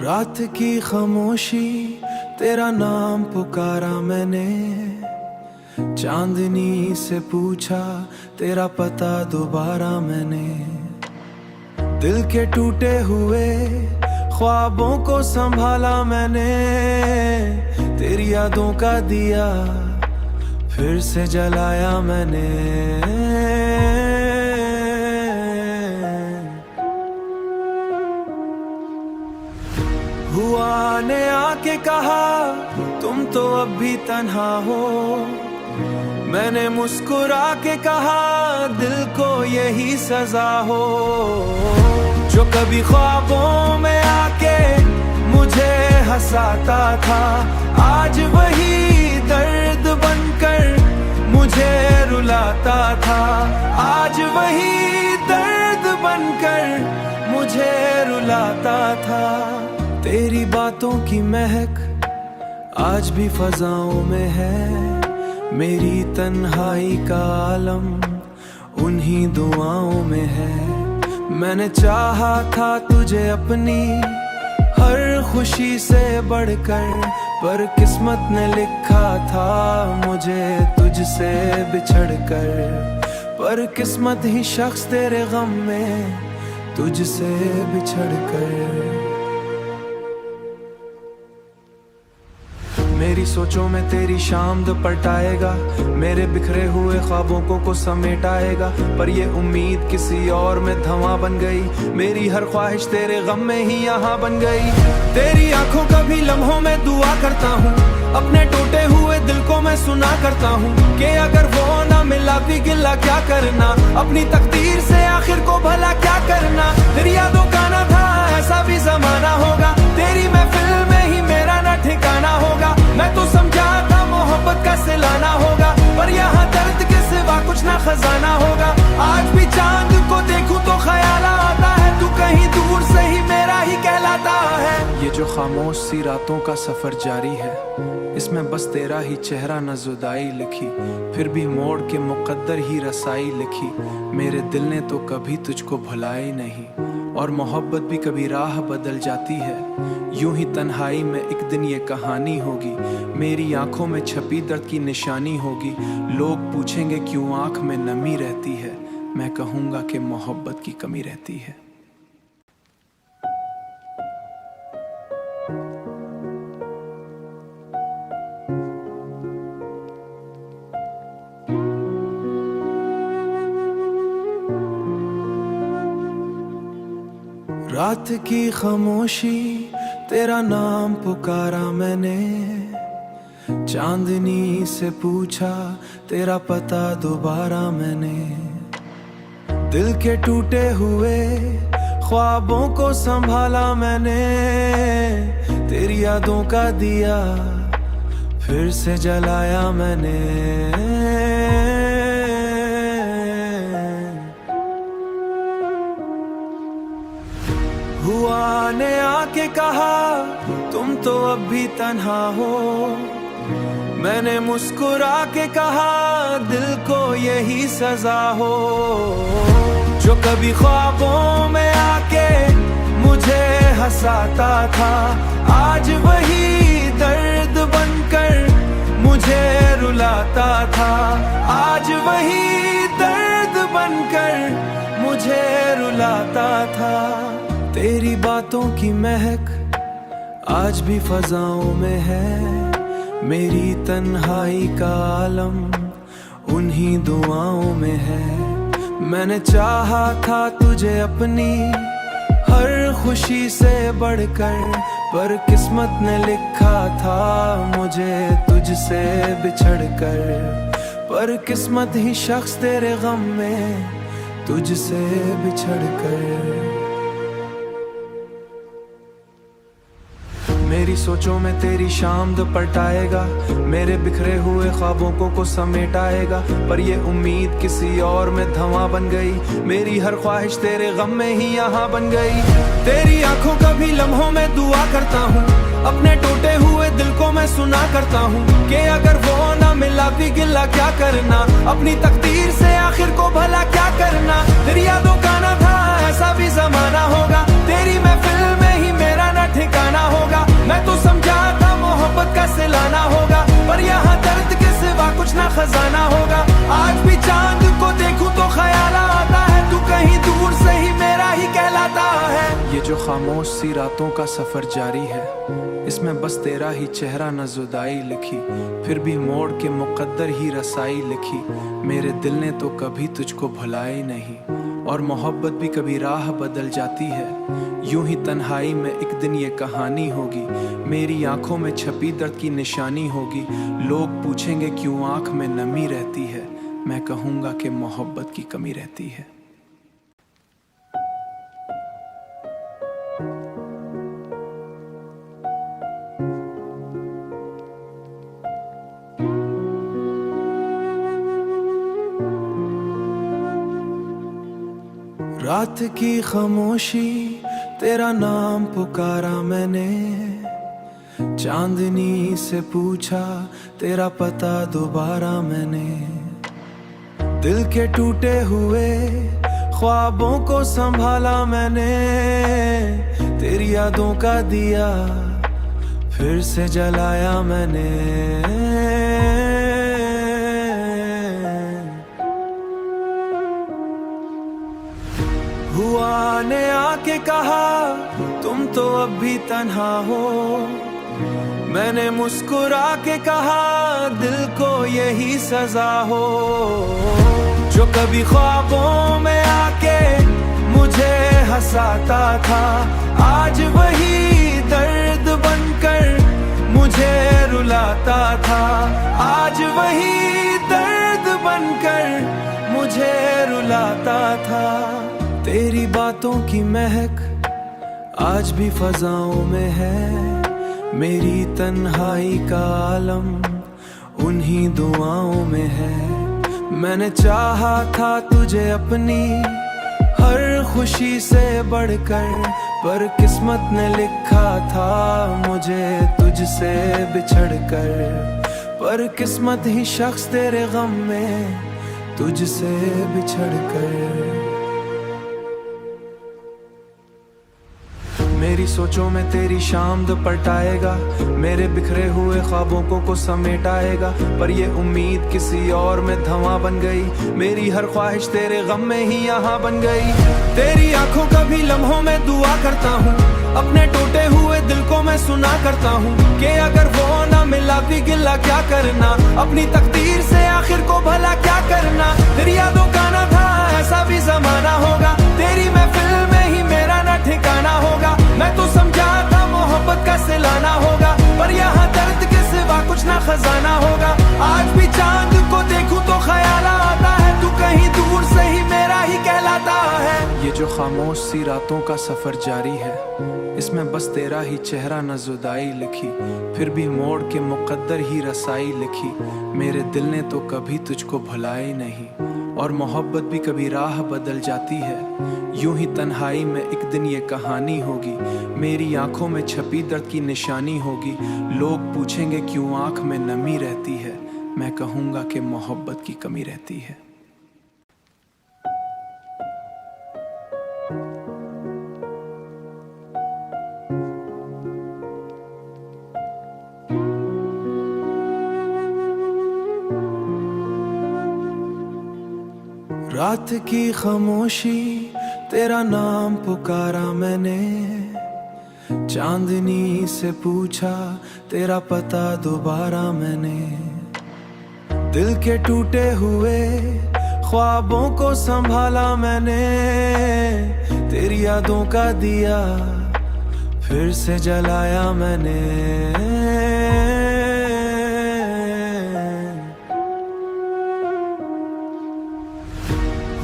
रात की खामोशी तेरा नाम पुकारा मैंने, चांदनी से पूछा तेरा पता दोबारा मैंने। दिल के टूटे हुए ख्वाबों को संभाला मैंने, तेरी यादों का दिया फिर से जलाया मैंने। हुआ ने आके कहा तुम तो अब भी तन्हा हो, मैंने मुस्कुरा के कहा दिल को यही सजा हो। जो कभी ख्वाबों में आके मुझे हंसाता था, आज वही दर्द बनकर मुझे रुलाता था। आज वही दर्द बनकर मुझे रुलाता था। तेरी बातों की महक आज भी फजाओं में है, मेरी तन्हाई का आलम उन्हीं दुआओं में है। मैंने चाहा था तुझे अपनी हर खुशी से बढ़कर, पर किस्मत ने लिखा था मुझे तुझसे बिछड़कर। पर किस्मत ही शख्स तेरे गम में तुझसे बिछड़कर। मेरी सोचों में तेरी शाम दोपहर आएगा, मेरे बिखरे हुए ख्वाबों को समेटाएगा। पर ये उम्मीद किसी और में धवां बन गई, मेरी हर ख्वाहिश तेरे गम में ही यहाँ बन गई। तेरी आंखों का भी लम्हों में दुआ करता हूँ, अपने टूटे हुए दिल को मैं सुना करता हूँ कि अगर वो ना मिला भी गिला क्या करना, अपनी तकदीर से आखिर को भला क्या करना। तेरी यादों का ना था ऐसा भी जमाना होगा, तेरी महफिल में ही मेरा ना ठिकाना होगा। मैं तो समझा था मोहब्बत का सिलाना होगा, पर यहाँ दर्द के सिवा कुछ ना खजाना होगा। आज भी चांद को देखूं तो ख्याल आता है, तू कहीं दूर से ही मेरा ही कहलाता है। ये जो खामोश सी रातों का सफर जारी है, इसमें बस तेरा ही चेहरा न जुदाई लिखी, फिर भी मोड़ के मुकद्दर ही रसाई लिखी। मेरे दिल ने तो कभी तुझको भुलाई नहीं, और मोहब्बत भी कभी राह बदल जाती है। यूं ही तन्हाई में एक दिन ये कहानी होगी, मेरी आंखों में छपी दर्द की निशानी होगी। लोग पूछेंगे क्यों आंख में नमी रहती है, मैं कहूँगा कि मोहब्बत की कमी रहती है। रात की खामोशी तेरा नाम पुकारा मैंने, चांदनी से पूछा तेरा पता दोबारा मैंने। दिल के टूटे हुए ख्वाबों को संभाला मैंने, तेरी यादों का दिया फिर से जलाया मैंने। हुआ ने आके कहा तुम तो अब भी तन्हा हो, मैंने मुस्कुरा के कहा दिल को यही सजा हो। जो कभी ख्वाबों में आके मुझे हंसाता था, आज वही दर्द बनकर मुझे रुलाता था। आज वही दर्द बनकर मुझे रुलाता था। तेरी बातों की महक आज भी फजाओं में है, मेरी तन्हाई का आलम उन्हीं दुआओं में है। मैंने चाहा था तुझे अपनी हर खुशी से बढ़कर, पर किस्मत ने लिखा था मुझे तुझसे बिछड़कर। पर किस्मत ही शख्स तेरे गम में तुझसे बिछड़कर। मेरी सोचों में तेरी शाम दोपहर आएगा, मेरे बिखरे हुए ख्वाबों को समेटाएगा। पर ये उम्मीद किसी और में धवां बन गई, मेरी हर ख्वाहिश तेरे गम में ही यहाँ बन गई। तेरी आंखों का भी लम्हों में दुआ करता हूँ, अपने टूटे हुए दिल को मैं सुना करता हूँ कि अगर वो ना मिला भी गिला क्या करना, अपनी तकदीर से आखिर को भला क्या करना। तेरी यादों का ना था ऐसा भी जमाना होगा, तेरी महफिल में ही मेरा ना ठिकाना खामोश सी रातों का सफर जारी है, इसमें बस तेरा ही चेहरा न जुदाई लिखी, फिर भी मोड़ के मुकद्दर ही रसाई लिखी। मेरे दिल ने तो कभी तुझको भुलाई नहीं, और मोहब्बत भी कभी राह बदल जाती है। यूं ही तन्हाई में एक दिन ये कहानी होगी, मेरी आंखों में छपी दर्द की निशानी होगी। लोग पूछेंगे क्यों आंख में नमी रहती है, मैं कहूँगा कि मोहब्बत की कमी रहती है। रात की खामोशी, तेरा नाम पुकारा मैंने, चांदनी से पूछा तेरा पता दोबारा मैंने। दिल के टूटे हुए ख्वाबों को संभाला मैंने, तेरी यादों का दिया फिर से जलाया मैंने। हुआ ने आके कहा तुम तो अब भी तन्हा हो, मैंने मुस्कुरा के कहा दिल को यही सजा हो। जो कभी ख्वाबों में आके मुझे हंसाता था, आज वही दर्द बनकर मुझे रुलाता था। आज वही दर्द बनकर मुझे रुलाता था। तेरी बातों की महक आज भी फजाओं में है, मेरी तन्हाई का आलम उन्हीं दुआओं में है। मैंने चाहा था तुझे अपनी हर खुशी से बढ़कर, पर किस्मत ने लिखा था मुझे तुझसे बिछड़कर। पर किस्मत ही शख्स तेरे गम में तुझसे बिछड़कर। मेरी सोचों में तेरी शाम दोपहर आएगा, मेरे बिखरे हुए ख्वाबों को समेटाएगा। पर ये उम्मीद किसी और में धवां बन गई, मेरी हर ख्वाहिश तेरे गम में ही यहाँ बन गई। तेरी आंखों का भी लम्हों में दुआ करता हूँ, अपने टूटे हुए दिल को मैं सुना करता हूँ कि अगर वो ना मिला भी गिला क्या करना, अपनी तकदीर से आखिर को भला क्या करना। तेरी यादों का ना था ऐसा भी जमाना होगा, तेरी महफिल में ही मेरा ना ठिकाना होगा। मैं तो समझा था मोहब्बत का सिलाना होगा, पर यहाँ दर्द के सिवा कुछ ना खजाना होगा। आज भी चांद को देखूं तो ख्याल आता है, तू कहीं दूर से ही मेरा ही कहलाता है। ये जो खामोश सी रातों का सफर जारी है, इसमें बस तेरा ही चेहरा न जुदाई लिखी, फिर भी मोड़ के मुकद्दर ही रसाई लिखी। मेरे दिल ने तो कभी तुझको भुलाई नहीं, और मोहब्बत भी कभी राह बदल जाती है। यूं ही तन्हाई में एक दिन ये कहानी होगी, मेरी आंखों में छपी दर्द की निशानी होगी। लोग पूछेंगे क्यों आंख में नमी रहती है, मैं कहूँगा कि मोहब्बत की कमी रहती है। रात की खामोशी, तेरा नाम पुकारा मैंने, चांदनी से पूछा तेरा पता दोबारा मैंने। दिल के टूटे हुए ख्वाबों को संभाला मैंने, तेरी यादों का दिया फिर से जलाया मैंने।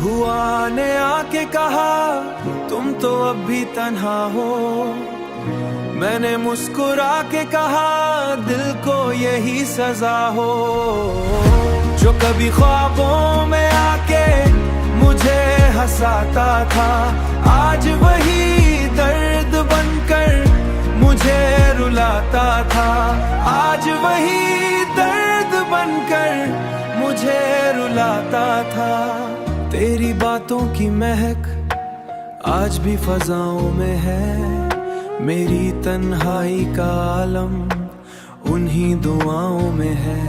हुआ ने आके कहा तुम तो अब भी तन्हा हो, मैंने मुस्कुरा के कहा दिल को यही सजा हो। जो कभी ख्वाबों में आके मुझे हंसाता था, आज वही दर्द बनकर मुझे रुलाता था। आज वही दर्द बनकर मुझे रुलाता था। तेरी बातों की महक आज भी फजाओं में है, मेरी तन्हाई का आलम उन्हीं दुआओं में है।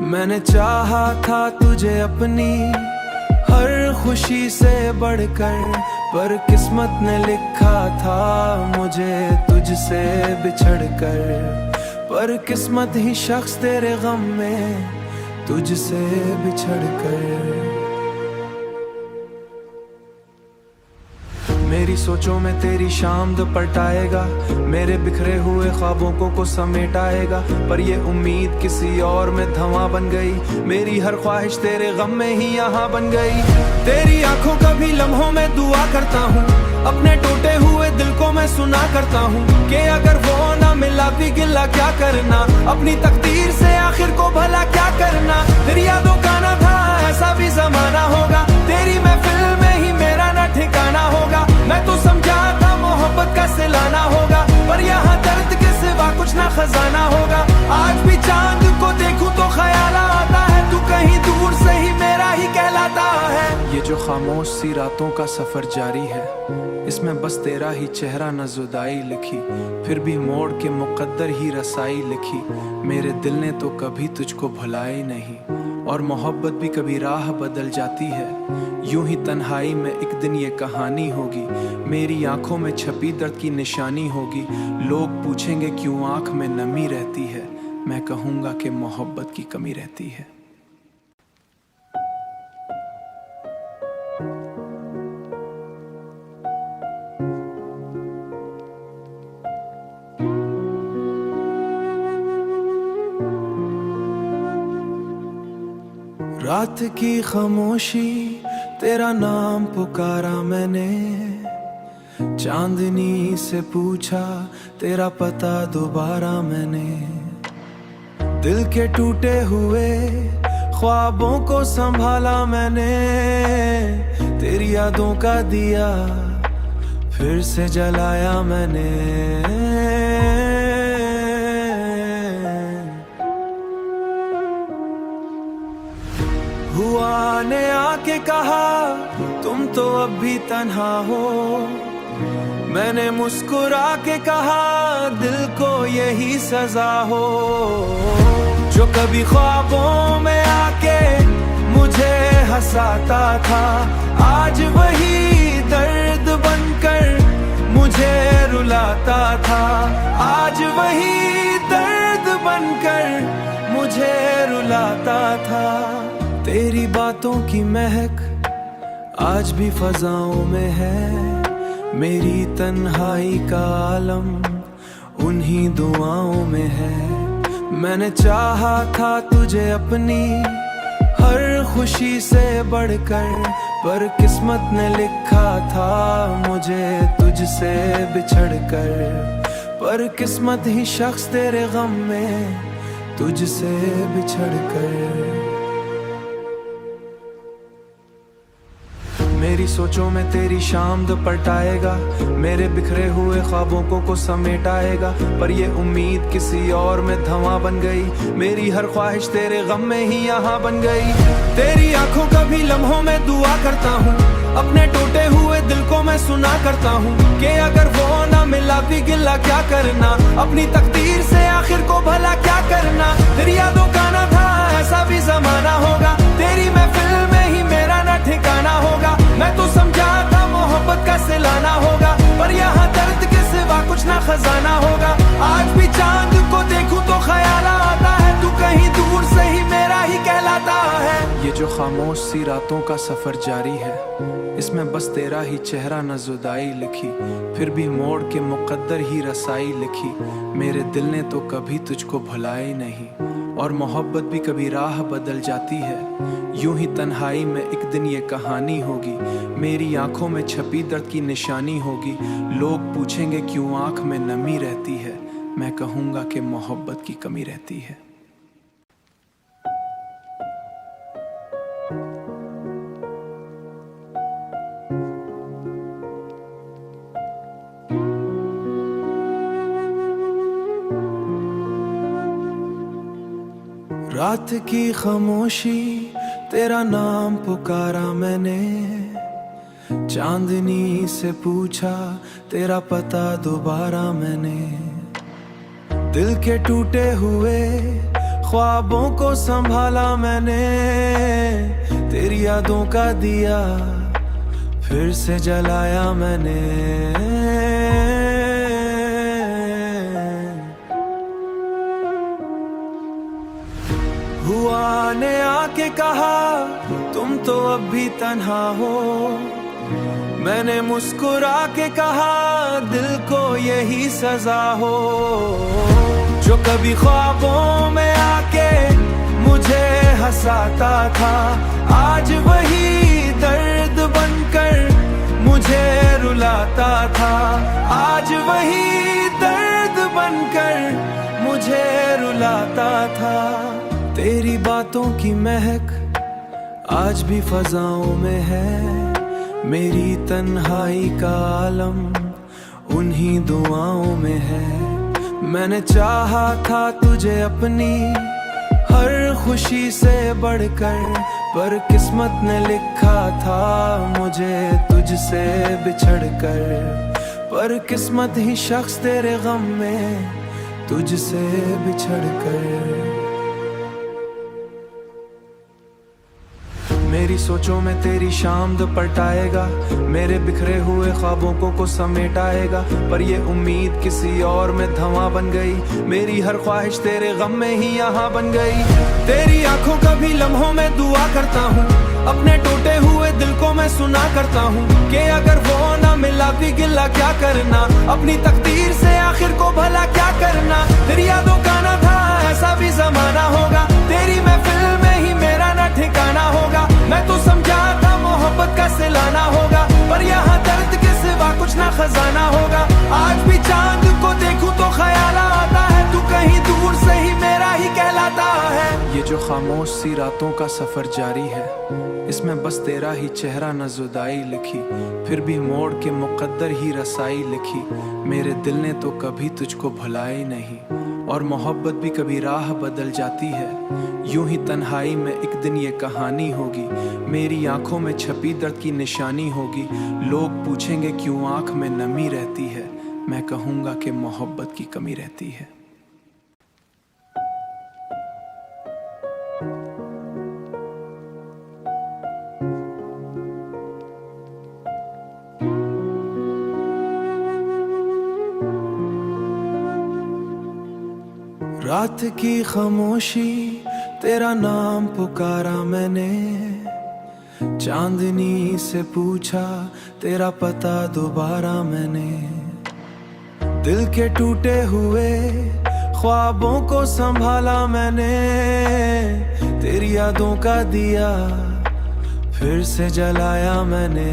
मैंने चाहा था तुझे अपनी हर खुशी से बढ़कर, पर किस्मत ने लिखा था मुझे तुझसे बिछड़ कर। पर किस्मत ही शख्स तेरे गम में तुझसे बिछड़ कर। मेरी सोचों में तेरी शाम दोपहर आएगा, मेरे बिखरे हुए ख्वाबों को समेट आएगा। पर ये उम्मीद किसी और में धवां बन गई, मेरी हर ख्वाहिश तेरे गम में ही यहाँ बन गई। तेरी आंखों का भी लम्हों में दुआ करता हूँ, अपने टूटे हुए दिल को मैं सुना करता हूँ कि अगर वो ना मिला भी गिला क्या करना, अपनी तकदीर से आखिर को भला क्या करना। तेरी यादों का ना था ऐसा भी जमाना होगा, तेरी महफिल में ही मेरा ना ठिकाना होगा। मैं तो समझा था मोहब्बत का सिलाना होगा, पर यहाँ दर्द के सिवा कुछ ना खजाना होगा। आज भी चांद को देखूं तो ख्याल आता है, तू कहीं दूर से ही मेरा ही कहलाता है। ये जो खामोश सी रातों का सफर जारी है, इसमें बस तेरा ही चेहरा न जुदाई लिखी, फिर भी मोड़ के मुकद्दर ही रसाई लिखी। मेरे दिल ने तो कभी तुझको भुलाया ही नहीं, और मोहब्बत भी कभी राह बदल जाती है। यूं ही तन्हाई में एक दिन ये कहानी होगी, मेरी आंखों में छपी दर्द की निशानी होगी। लोग पूछेंगे क्यों आंख में नमी रहती है, मैं कहूँगा कि मोहब्बत की कमी रहती है। रात की खामोशी तेरा नाम पुकारा मैंने, चांदनी से पूछा तेरा पता दोबारा मैंने। दिल के टूटे हुए ख्वाबों को संभाला मैंने, तेरी यादों का दिया फिर से जलाया मैंने। हुआ ने आके कहा तुम तो अब भी तन्हा हो, मैंने मुस्कुरा के कहा दिल को यही सजा हो। जो कभी ख्वाबों में आके मुझे हंसाता था, आज वही दर्द बनकर मुझे रुलाता था। आज वही दर्द बनकर मुझे रुलाता था। तेरी बातों की महक आज भी फजाओं में है, मेरी तन्हाई का आलम उन्हीं दुआओं में है। मैंने चाहा था तुझे अपनी हर खुशी से बढ़कर, पर किस्मत ने लिखा था मुझे तुझसे बिछड़ कर। पर किस्मत ही शख्स तेरे गम में तुझसे बिछड़ कर। मेरी सोचों में तेरी शाम दोपहर आएगा, मेरे बिखरे हुए ख्वाबों को समेट आएगा। पर ये उम्मीद किसी और में धवां बन गई, मेरी हर ख्वाहिश तेरे गम में ही यहाँ बन गई। तेरी आंखों का भी लम्हों में दुआ करता हूँ, अपने टूटे हुए दिल को मैं सुना करता हूँ कि अगर वो ना मिला भी गिला क्या करना, अपनी तकदीर से आखिर को भला क्या करना। तेरी यादों का ना था ऐसा भी जमाना होगा, तेरी महफिल में ही मेरा ना ठिकाना होगा। मैं तो समझा था मोहब्बत का सिलाना होगा, पर यहाँ दर्द के सिवा कुछ ना खजाना होगा। आज भी चांद को देखूं तो ख्याल आता है, तू कहीं दूर से ही मेरा ही कहलाता है। ये जो खामोश सी रातों का सफर जारी है, इसमें बस तेरा ही चेहरा न जुदाई लिखी, फिर भी मोड़ के मुकद्दर ही रसाई लिखी। मेरे दिल ने तो कभी तुझको भुलाया ही नहीं, और मोहब्बत भी कभी राह बदल जाती है। यूं ही तन्हाई में एक दिन ये कहानी होगी, मेरी आंखों में छपी दर्द की निशानी होगी। लोग पूछेंगे क्यों आंख में नमी रहती है, मैं कहूँगा कि मोहब्बत की कमी रहती है। रात की खामोशी तेरा नाम पुकारा मैंने, चांदनी से पूछा तेरा पता दोबारा मैंने। दिल के टूटे हुए ख्वाबों को संभाला मैंने, तेरी यादों का दिया फिर से जलाया मैंने। हुआ ने आके कहा तुम तो अब भी तन्हा हो। मैंने मुस्कुरा के कहा दिल को यही सजा हो। जो कभी ख्वाबों में आके मुझे हंसाता था, आज वही दर्द बनकर मुझे रुलाता था। आज वही दर्द बनकर मुझे रुलाता था। तेरी बातों की महक आज भी फजाओं में है। मेरी तन्हाई का आलम उन्हीं दुआओं में है। मैंने चाहा था तुझे अपनी हर खुशी से बढ़कर, पर किस्मत ने लिखा था मुझे तुझसे बिछड़कर। पर किस्मत ही शख्स तेरे गम में तुझसे बिछड़कर। मेरी सोचों में तेरी शाम दुपट आएगा, मेरे बिखरे हुए ख्वाबों को समेट आएगा। पर ये उम्मीद किसी और में धवां बन गई, मेरी हर ख्वाहिश तेरे गम में ही यहाँ बन गई। तेरी आंखों का भी लम्हों में दुआ करता हूँ, अपने टूटे हुए दिल को मैं सुना करता हूँ कि अगर वो ना मिला भी गिला क्या करना, अपनी तकदीर से आखिर को भला क्या करना। तेरी यादों का ना था ऐसा भी जमाना होगा, तेरी महफिल में ही मेरा ना ठिकाना होगा। मैं तो समझा था मोहब्बत का सिलाना होगा, पर यहाँ दर्द के सिवा कुछ ना खजाना होगा। आज भी चांद को देखूं तो ख्याल आता है, तू कहीं दूर से ही मेरा ही कहलाता है। ये जो खामोश सी रातों का सफर जारी है, इसमें बस तेरा ही चेहरा न जुदाई लिखी, फिर भी मोड़ के मुकद्दर ही रसाई लिखी। मेरे दिल ने तो कभी तुझको भुलाई नहीं, और मोहब्बत भी कभी राह बदल जाती है। यूं ही तन्हाई में एक दिन ये कहानी होगी, मेरी आंखों में छपी दर्द की निशानी होगी। लोग पूछेंगे क्यों आंख में नमी रहती है, मैं कहूँगा कि मोहब्बत की कमी रहती है। रात की खामोशी तेरा नाम पुकारा मैंने, चांदनी से पूछा तेरा पता दोबारा मैंने। दिल के टूटे हुए ख्वाबों को संभाला मैंने, तेरी यादों का दिया फिर से जलाया मैंने।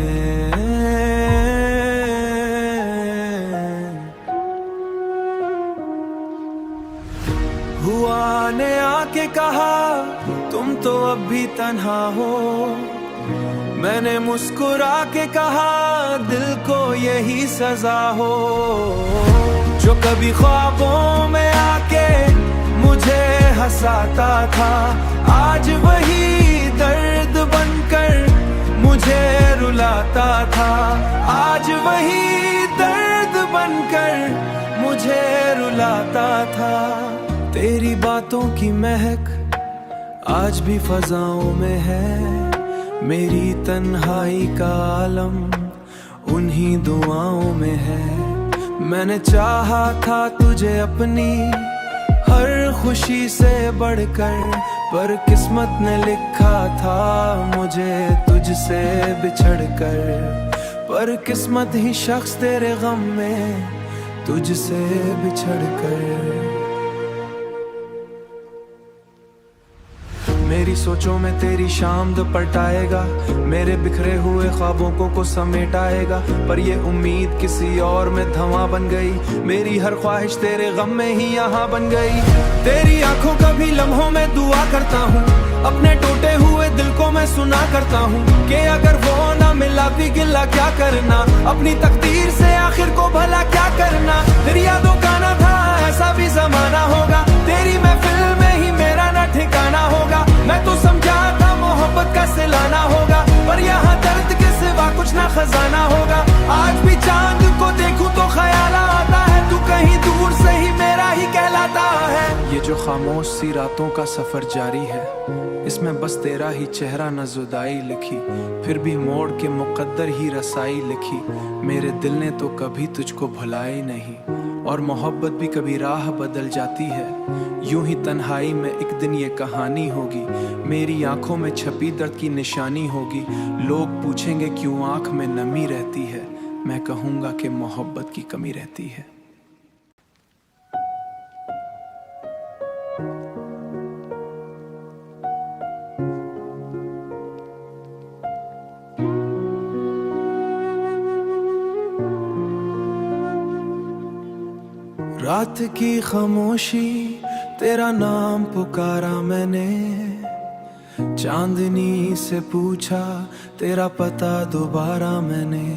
हुआ ने आके कहा तुम तो अब भी तन्हा हो। मैंने मुस्कुरा के कहा दिल को यही सजा हो। जो कभी ख्वाबों में आके मुझे हंसाता था, आज वही दर्द बनकर मुझे रुलाता था। आज वही दर्द बनकर मुझे रुलाता था। तेरी बातों की महक आज भी फजाओं में है। मेरी तन्हाई का आलम उन्हीं दुआओं में है। मैंने चाहा था तुझे अपनी हर खुशी से बढ़कर, पर किस्मत ने लिखा था मुझे तुझसे बिछड़कर। पर किस्मत ही शख्स तेरे गम में तुझसे बिछड़कर। मेरी सोचों में तेरी शाम दुपट आएगा, मेरे बिखरे हुए ख्वाबों को समेट आएगा। पर ये उम्मीद किसी और में धवां बन गई, मेरी हर ख्वाहिश तेरे गम में ही यहाँ बन गई। तेरी आंखों का भी लम्हों में दुआ करता हूँ, अपने टूटे हुए दिल को मैं सुना करता हूँ कि अगर वो ना मिला भी गिला क्या करना, अपनी तकदीर से आखिर को भला क्या करना। तेरी यादों का ना था ऐसा भी जमाना होगा, तेरी महफिल में ही मेरा ना ठिकाना होगा। मैं तो समझा था मोहब्बत का सिलाना होगा, पर यहाँ दर्द के सिवा कुछ ना खजाना होगा। आज भी चांद को देखूं तो ख्याल आता है, तू कहीं दूर से ही मेरा ही कहलाता है। ये जो खामोश सी रातों का सफर जारी है, इसमें बस तेरा ही चेहरा न जुदाई लिखी, फिर भी मोड़ के मुकद्दर ही रसाई लिखी। मेरे दिल ने तो कभी तुझको भुलाई नहीं, और मोहब्बत भी कभी राह बदल जाती है। यूं ही तन्हाई में एक दिन ये कहानी होगी, मेरी आंखों में छपी दर्द की निशानी होगी। लोग पूछेंगे क्यों आंख में नमी रहती है, मैं कहूँगा कि मोहब्बत की कमी रहती है। रात की खामोशी, तेरा नाम पुकारा मैंने, चांदनी से पूछा तेरा पता दोबारा मैंने।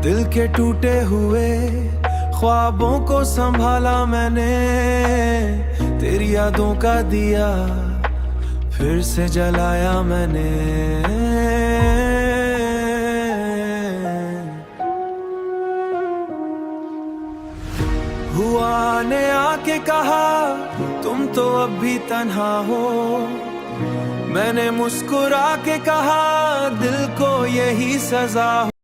दिल के टूटे हुए ख्वाबों को संभाला मैंने, तेरी यादों का दिया फिर से जलाया मैंने। हुआ ने आके कहा तुम तो अब भी तन्हा हो, मैंने मुस्कुरा के कहा दिल को यही सजा हो।